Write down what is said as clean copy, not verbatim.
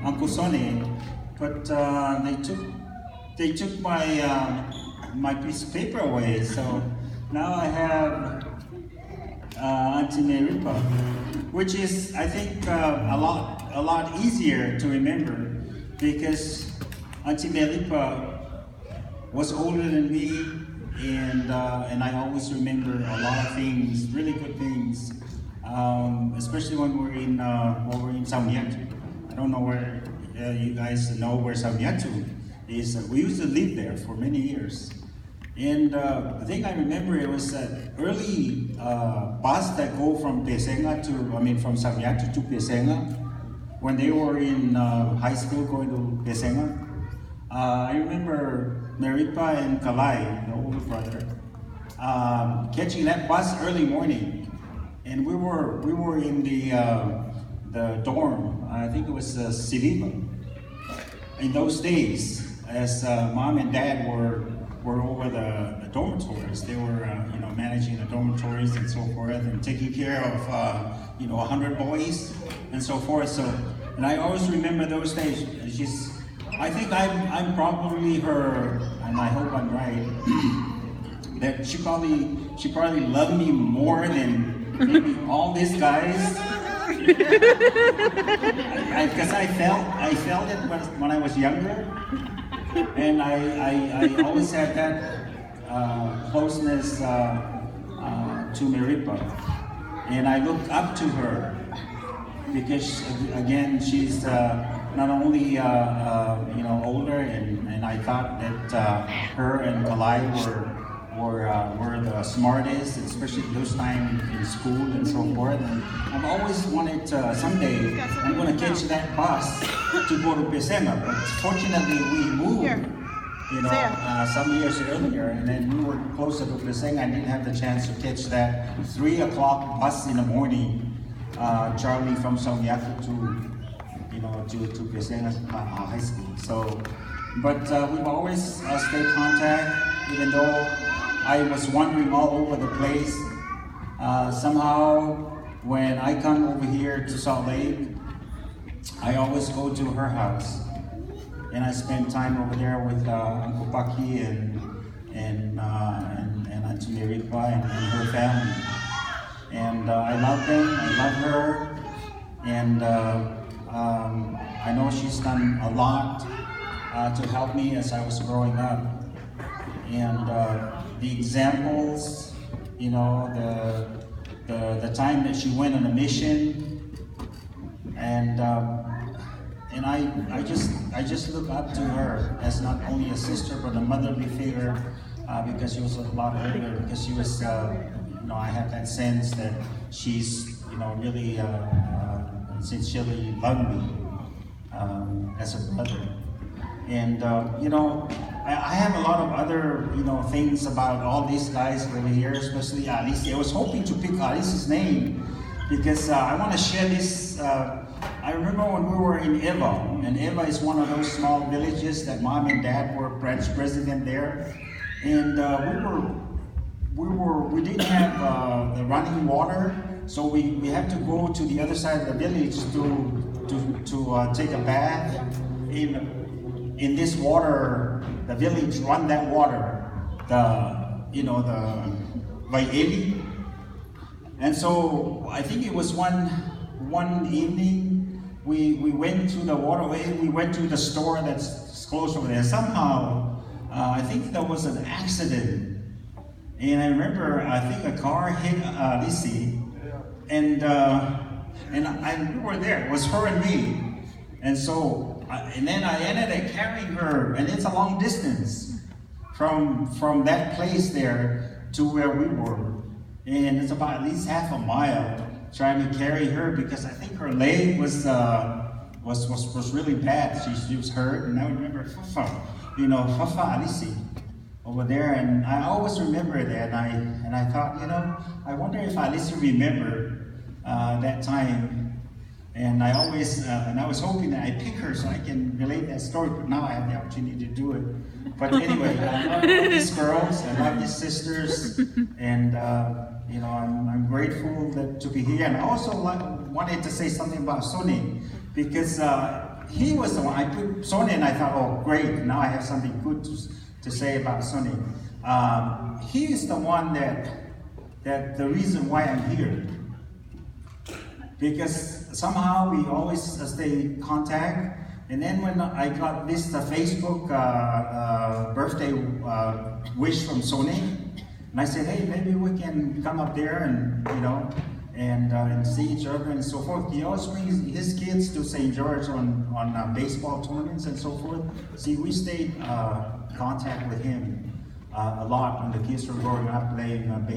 Uncle Sonny, but they took my piece of paper away. So now I have Auntie Meripa, which is, I think, a lot easier to remember, because Auntie Meripa was older than me, and I always remember a lot of things, really good things, especially when we're in Samyatu. I don't know where you guys know where Samyatu is. We used to live there for many years. And the thing I remember, it was that early bus that go from from Samyatu to Pesenga, when they were in high school going to Pesenga. I remember Meripa and Kalai, the older brother, catching that bus early morning, and we were in the dorm. I think it was Siliva. In those days, as mom and dad were over the dormitories. They were, managing the dormitories and so forth, and taking care of, 100 boys and so forth. So, and I always remember those days. I think I'm probably her, and I hope I'm right, that she probably loved me more than maybe all these guys. Because I felt it when I was younger. And I always had that closeness to Meripa, and I look up to her because, again, she's not only older, and I thought that her and Kalai were the smartest, especially those time in school and so forth. And I've always wanted someday I'm going to catch that bus to go to Pesenga, but fortunately we moved, some years earlier, and then we were closer to Pesenga. I didn't have the chance to catch that 3 o'clock bus in the morning, Charlie from Samyatu to Pesenga High School. So, but we've always stayed in contact, even though I was wandering all over the place. Somehow, when I come over here to Salt Lake, I always go to her house, and I spend time over there with Uncle Paki and Auntie Meripa and her family. And I love them. I love her, and I know she's done a lot to help me as I was growing up. And the examples, the time that she went on a mission, and I just look up to her as not only a sister but a motherly figure, because she was a lot older. Because she was, I have that sense that she's, really sincerely loved me as a brother. And I have a lot of other things about all these guys over here, especially Alice. I was hoping to pick Alice's name because I want to share this. I remember when we were in Eva, and Eva is one of those small villages that mom and dad were branch president there, and we didn't have the running water, so we had to go to the other side of the village to take a bath in this water. The village run that water, the Vaieli. And so I think it was one evening we went to the waterway. We went to the store that's close over there. Somehow I think there was an accident, and I remember I think a car hit Lissy, and we were there. It was her and me, and so. And then I ended up carrying her, and it's a long distance from that place there to where we were, and it's about at least half a mile trying to carry her because I think her leg was really bad. She was hurt, and I remember Fafa Alisi over there, and I always remember that. And I thought, I wonder if Alisi remembered that time. And I always, and I was hoping that I pick her so I can relate that story, but now I have the opportunity to do it. But anyway, I love these girls, I love these sisters, and I'm grateful to be here. And I also wanted to say something about Sonny, because he was the one, I put Sonny, and I thought, oh great, now I have something good to say about Sonny. He is the one that the reason why I'm here. Because somehow we always stay in contact. And then when I got this Facebook birthday wish from Sonny, and I said, hey, maybe we can come up there and, you know, and see each other and so forth. He always brings his kids to St. George on baseball tournaments and so forth. See, we stayed in contact with him a lot when the kids were growing up playing baseball.